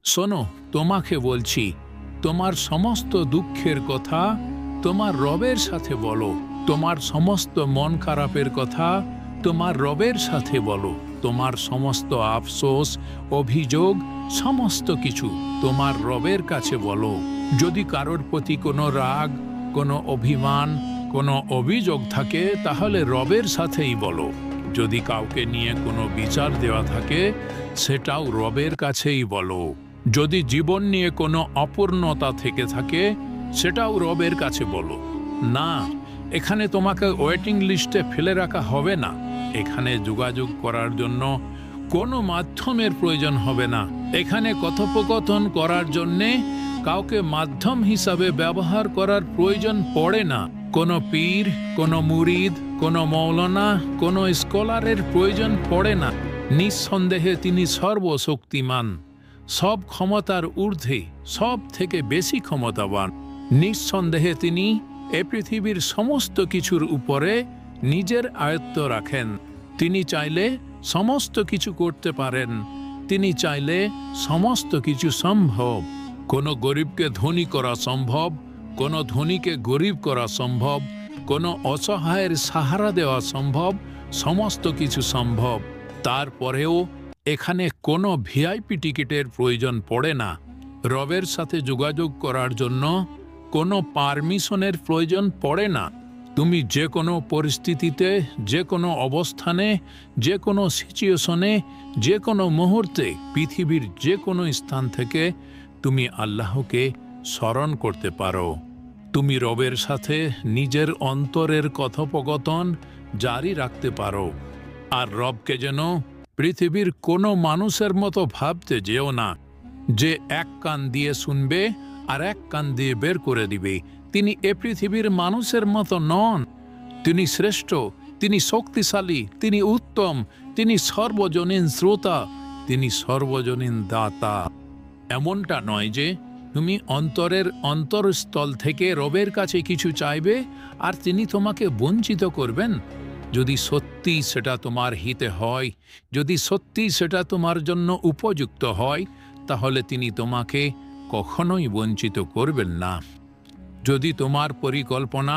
শোনো, তোমাকে বলছি, তোমার সমস্ত দুঃখের কথা তোমার রবের সাথে বলো। তোমার সমস্ত মন খারাপের কথা তোমার রবের সাথে বলো। তোমার সমস্ত আফসোস, অভিযোগ, সমস্ত কিছু তোমার রবের কাছে বলো। যদি কারোর প্রতি কোনো রাগ, কোনো অভিমান, কোনো অভিযোগ থাকে, তাহলে রবের সাথেই বলো। যদি কাউকে নিয়ে কোনো বিচার দেওয়া থাকে, সেটাও রবের কাছেই বলো। যদি জীবন নিয়ে কোনো অপূর্ণতা থেকে থাকে, সেটাও রবের কাছে বলো। না, এখানে তোমাকে ওয়েটিং লিস্টে ফেলে রাখা হবে না। এখানে যোগাযোগ করার জন্য কোনো মাধ্যমের প্রয়োজন হবে না। এখানে কথোপকথন করার জন্যে কাউকে মাধ্যম হিসাবে ব্যবহার করার প্রয়োজন পড়ে না। কোনো পীর, কোনো মুরিদ, কোনো মৌলানা, কোনো স্কলারের প্রয়োজন পড়ে না। নিঃসন্দেহে তিনি সর্বশক্তিমান, সব ক্ষমতার ঊর্ধ্বে, সব থেকে বেশি ক্ষমতাবান। নিঃসন্দেহে তিনি এ পৃথিবীর সমস্ত কিছুর উপরে নিজের আয়ত্ত রাখেন। তিনি চাইলে সমস্ত কিছু করতে পারেন। তিনি চাইলে সমস্ত কিছু সম্ভব। কোনো গরিবকে ধনী করা সম্ভব, কোনো ধনীকে গরিব করা সম্ভব, কোনো অসহায়ের সাহারা দেওয়া সম্ভব, সমস্ত কিছু সম্ভব। তারপরেও এখানে কোনো ভিআইপি টিকিটের প্রয়োজন পড়ে না। রবের সাথে যোগাযোগ করার জন্য কোনো পারমিশনের প্রয়োজন পড়ে না। তুমি যে কোনো পরিস্থিতিতে, যে কোনো অবস্থানে, যে কোনো সিচুয়েশনে, যে কোনো মুহূর্তে, পৃথিবীর যে কোনো স্থান থেকে তুমি আল্লাহকে স্মরণ করতে পারো। তুমি রবের সাথে নিজের অন্তরের কথোপকথন জারি রাখতে পারো। আর রবকে যেন পৃথিবীর কোনো মানুষের মতো ভাবতে যেও না, যে এক কান দিয়ে শুনবে আর এক কান দিয়ে বের করে দিবে। তিনি এ পৃথিবীর মানুষের মতো নন। তিনি শ্রেষ্ঠ, তিনি শক্তিশালী, তিনি উত্তম, তিনি সর্বজনীন শ্রোতা, তিনি সর্বজনীন দাতা। এমনটা নয় যে তুমি অন্তরের অন্তরস্থল থেকে রবের কাছে কিছু চাইবে আর তিনি তোমাকে বঞ্চিত করবেন। যদি সত্যি সেটা তোমার হিতে হয়, যদি সত্যি সেটা তোমার জন্য উপযুক্ত হয়, তাহলে তিনি তোমাকে কখনোই বঞ্চিত করবেন না। যদি তোমার পরিকল্পনা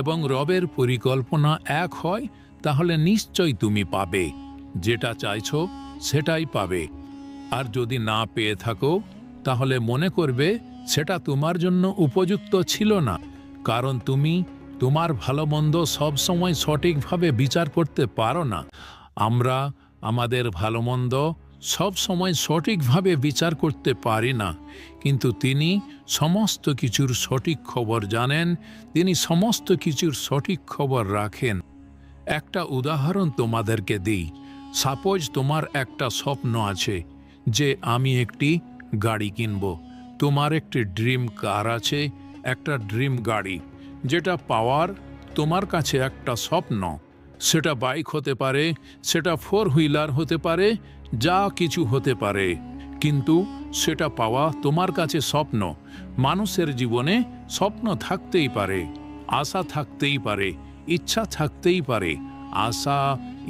এবং রবের পরিকল্পনা এক হয়, তাহলে নিশ্চয়ই তুমি পাবে। যেটা চাইছো সেটাই পাবে। আর যদি না পেয়ে থাকো, তাহলে মনে করবে সেটা তোমার জন্য উপযুক্ত ছিল না। কারণ তুমি তোমার ভালো মন্দ সবসময় সঠিকভাবে বিচার করতে পারো না। আমরা আমাদের ভালো মন্দ সব সময় সঠিকভাবে বিচার করতে পারি না, কিন্তু তিনি সমস্ত কিছুর সঠিক খবর জানেন। তিনি সমস্ত কিছুর সঠিক খবর রাখেন। একটা উদাহরণ তোমাদেরকে দিই। সাপোজ তোমার একটা স্বপ্ন আছে যে আমি একটি গাড়ি কিনব। তোমার একটি ড্রিম কার আছে, একটা ড্রিম গাড়ি, যেটা পাওয়ার তোমার কাছে একটা স্বপ্ন। সেটা বাইক হতে পারে, সেটা 4 হুইলার হতে পারে, যা কিছু হতে পারে, কিন্তু সেটা পাওয়া তোমার কাছে স্বপ্ন। মানুষের জীবনে স্বপ্ন থাকতেই পারে, আশা থাকতেই পারে, ইচ্ছা থাকতেই পারে। আশা,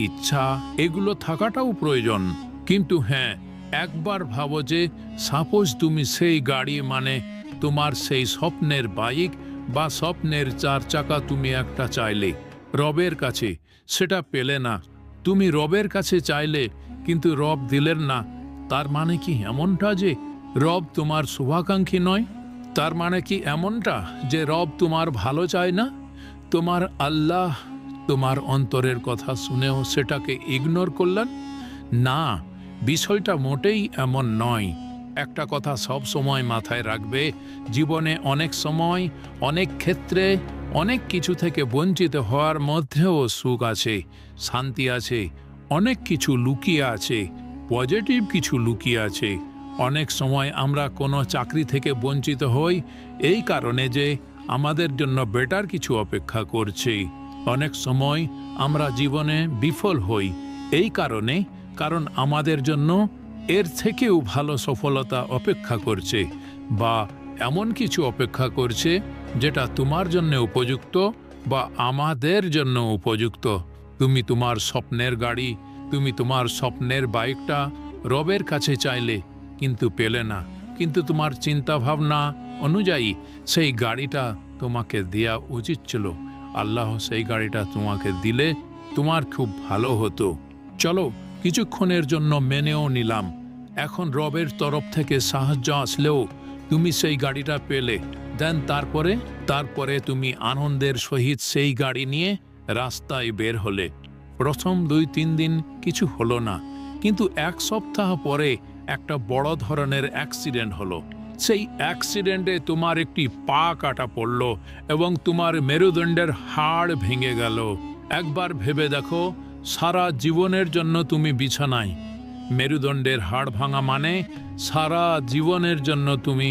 ইচ্ছা এগুলো থাকাটাও প্রয়োজন। কিন্তু হ্যাঁ, একবার ভাবো যে সাপোজ তুমি সেই গাড়ি, মানে তোমার সেই স্বপ্নের বাইক বা স্বপ্নের 4 চাকা তুমি একটা চাইলে রবের কাছে, সেটা পেলে না। তুমি রবের কাছে চাইলে কিন্তু রব দিলেন না। তার মানে কি এমনটা যে রব তোমার শুভাকাঙ্ক্ষী নয়? তার মানে কি এমনটা যে রব তোমার ভালো চায় না? তোমার আল্লাহ তোমার অন্তরের কথা শুনেও সেটাকে ইগনোর করলেন? না, বিষয়টা মোটেই এমন নয়। একটা কথা সব সময় মাথায় রাখবে, জীবনে অনেক সময়, অনেক ক্ষেত্রে, অনেক কিছু থেকে বঞ্চিত হওয়ার মধ্যেও সুখ আছে, শান্তি আছে, অনেক কিছু লুকিয়ে আছে, পজিটিভ কিছু লুকিয়ে আছে। অনেক সময় আমরা কোনো চাকরি থেকে বঞ্চিত হই এই কারণে যে আমাদের জন্য বেটার কিছু অপেক্ষা করছে। অনেক সময় আমরা জীবনে বিফল হই এই কারণে, কারণ আমাদের জন্য এর থেকেও ভালো সফলতা অপেক্ষা করছে, বা এমন কিছু অপেক্ষা করছে যেটা তোমার জন্য উপযুক্ত বা আমাদের জন্য উপযুক্ত। তুমি তোমার স্বপ্নের গাড়ি, তুমি তোমার স্বপ্নের বাইকটা রবের কাছে চাইলে কিন্তু পেলে না। কিন্তু তোমার চিন্তা ভাবনা অনুযায়ী সেই গাড়িটা তোমাকে দেয়া উচিত ছিল। আল্লাহ সেই গাড়িটা তোমাকে দিলে তোমার খুব ভালো হতো। চলো, কিছুক্ষণের জন্য মেনেও নিলাম। এখন রবের তরফ থেকে সাহায্য আসলেও তুমি সেই গাড়িটা পেলে। দেন তারপরে তুমি আনন্দের সহিত সেই গাড়ি নিয়ে রাস্তায় বের হলে। প্রথম 2-3 দিন কিছু হলো না, কিন্তু 1 সপ্তাহ পরে একটা বড় ধরনের অ্যাক্সিডেন্ট হলো। সেই অ্যাক্সিডেন্টে তোমার একটি পা কাটা পড়ল এবং তোমার মেরুদণ্ডের হাড় ভেঙে গেল। একবার ভেবে দেখো, সারা জীবনের জন্য তুমি বিছানায়। মেরুদণ্ডের হাড় ভাঙা মানে সারা জীবনের জন্য তুমি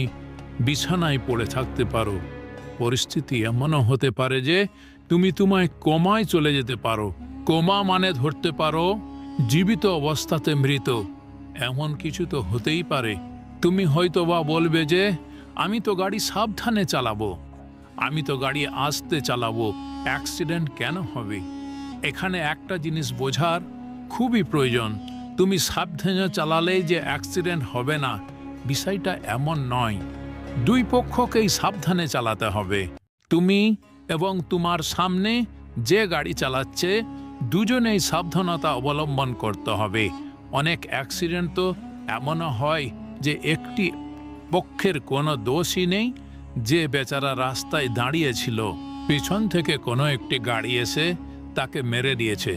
বিছানায় পড়ে থাকতে পারো। পরিস্থিতি এমনও হতে পারে যে তুমি কোমায় চলে যেতে পারো। কোমা মানে ধরতে পারো জীবিত অবস্থাতে মৃত। এমন কিছু তো হতেই পারে। তুমি হয়তোবা বলবে যে আমি তো গাড়ি সাবধানে চালাবো, আমি তো গাড়ি আস্তে চালাবো, অ্যাক্সিডেন্ট কেন হবে? এখানে একটা জিনিস বোঝার খুবই প্রয়োজন। তুমি সাবধানে চালালেই যে অ্যাক্সিডেন্ট হবে না, বিষয়টা এমন নয়। 2 পক্ষকেই সাবধানে চালাতে হবে। তুমি এবং তোমার সামনে যে গাড়ি চালাচ্ছে, দুজনেই সাবধানতা অবলম্বন করতে হবে। অনেক অ্যাক্সিডেন্ট তো এমনও হয় যে একটি পক্ষের কোনো দোষই নেই, যে বেচারা রাস্তায় দাঁড়িয়েছিল, পিছন থেকে কোনো একটি গাড়ি এসে তাকে মেরে দিয়েছে।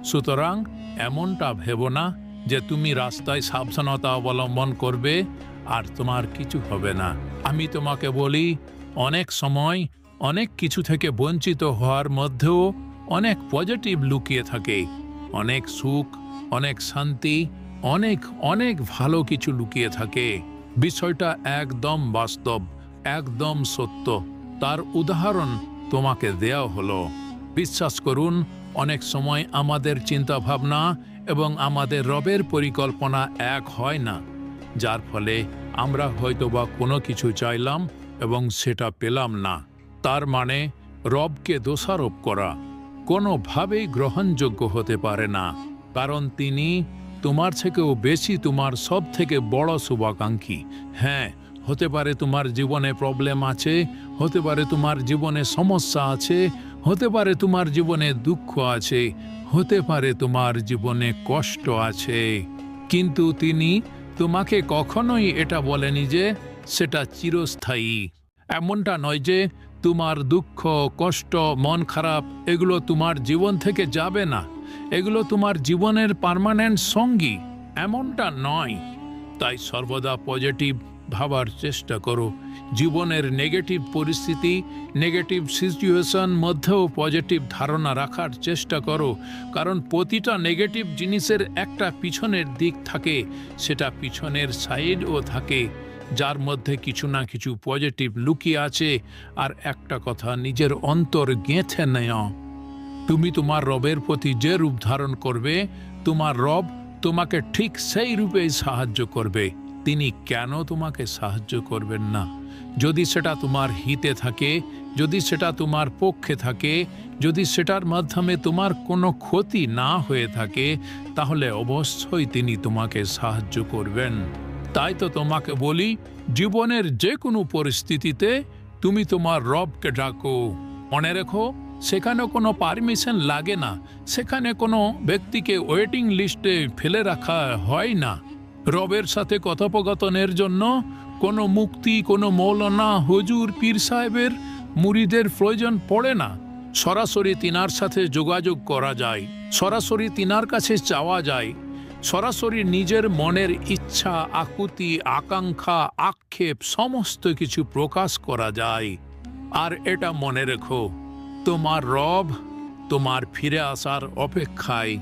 সুতরাং এমনটা ভেবো না যে তুমি রাস্তায় সাবধানতা অবলম্বন করবে আর তোমার কিছু হবে না। আমি তোমাকে বলি, অনেক সময় অনেক কিছু থেকে বঞ্চিত হওয়ার মধ্যেও অনেক পজিটিভ লুকিয়ে থাকে। অনেক সুখ, অনেক শান্তি, অনেক অনেক ভালো কিছু লুকিয়ে থাকে। বিষয়টা একদম বাস্তব, একদম সত্য। তার উদাহরণ তোমাকে দেয়া হলো। বিশ্বাস করুন, অনেক সময় আমাদের চিন্তা ভাবনা এবং আমাদের রবের পরিকল্পনা এক হয় না, যার ফলে আমরা হয়তোবা কোনো কিছু চাইলাম এবং সেটা পেলাম না। তার মানে রবকে দোষারোপ করা কোনোভাবেই গ্রহণযোগ্য হতে পারে না, কারণ তিনি তোমার থেকেও বেশি তোমার সব থেকে বড় শুভাকাঙ্ক্ষী। হ্যাঁ, হতে পারে তোমার জীবনে প্রবলেম আছে, হতে পারে তোমার জীবনে সমস্যা আছে, হতে পারে তোমার জীবনে দুঃখ আছে, হতে পারে তোমার জীবনে কষ্ট আছে, কিন্তু তিনি তোমাকে কখনোই এটা বলেনি যে সেটা চিরস্থায়ী। এমনটা নয় যে তোমার দুঃখ, কষ্ট, মন খারাপ এগুলো তোমার জীবন থেকে যাবে না, এগুলো তোমার জীবনের পার্মানেন্ট সঙ্গী, এমনটা নয়। তাই সর্বদা পজিটিভ ভাবার চেষ্টা করো। জীবনের নেগেটিভ পরিস্থিতি, নেগেটিভ সিচুয়েশন মধ্যেও পজিটিভ ধারণা রাখার চেষ্টা করো, কারণ প্রতিটা নেগেটিভ জিনিসের একটা পিছনের দিক থাকে, সেটা পিছনের সাইডও থাকে, যার মধ্যে কিছু না কিছু পজিটিভ লুকিয়ে আছে। আর একটা কথা নিজের অন্তর গেঁথে নেও, তুমি তোমার রবের প্রতি যে রূপ ধারণ করবে, তোমার রব তোমাকে ঠিক সেই রূপেই সাহায্য করবে। তিনি কেন তোমাকে সাহায্য করবেন না? যদি সেটা তোমার হিতে থাকে, যদি সেটা তোমার পক্ষে থাকে, যদি সেটার মাধ্যমে তোমার কোনো ক্ষতি না হয়ে থাকে, তাহলে অবশ্যই তিনি তোমাকে সাহায্য করবেন। তাই তো তোমাকে বলি, জীবনের যে কোনো পরিস্থিতিতে তুমি তোমার রবকে ডাকো। মনে রেখো, সেখানে কোনো পারমিশন লাগে না, সেখানে কোনো ব্যক্তিকে ওয়েটিং লিস্টে ফেলে রাখা হয় না। রবের সাথে কথোপকথনের জন্য কোনো মুক্তি, কোনো মৌলানা, হুজুর, পীর সাহেবের, মুরিদের প্রয়োজন পড়ে না। সরাসরি তিনার সাথে যোগাযোগ করা যায়, সরাসরি তিনার কাছে চাওয়া যায়, সরাসরি নিজের মনের ইচ্ছা, আকুতি, আকাঙ্ক্ষা, আক্ষেপ সমস্ত কিছু প্রকাশ করা যায়। আর এটা মনে রেখো, তোমার রব তোমার ফিরে আসার অপেক্ষায়।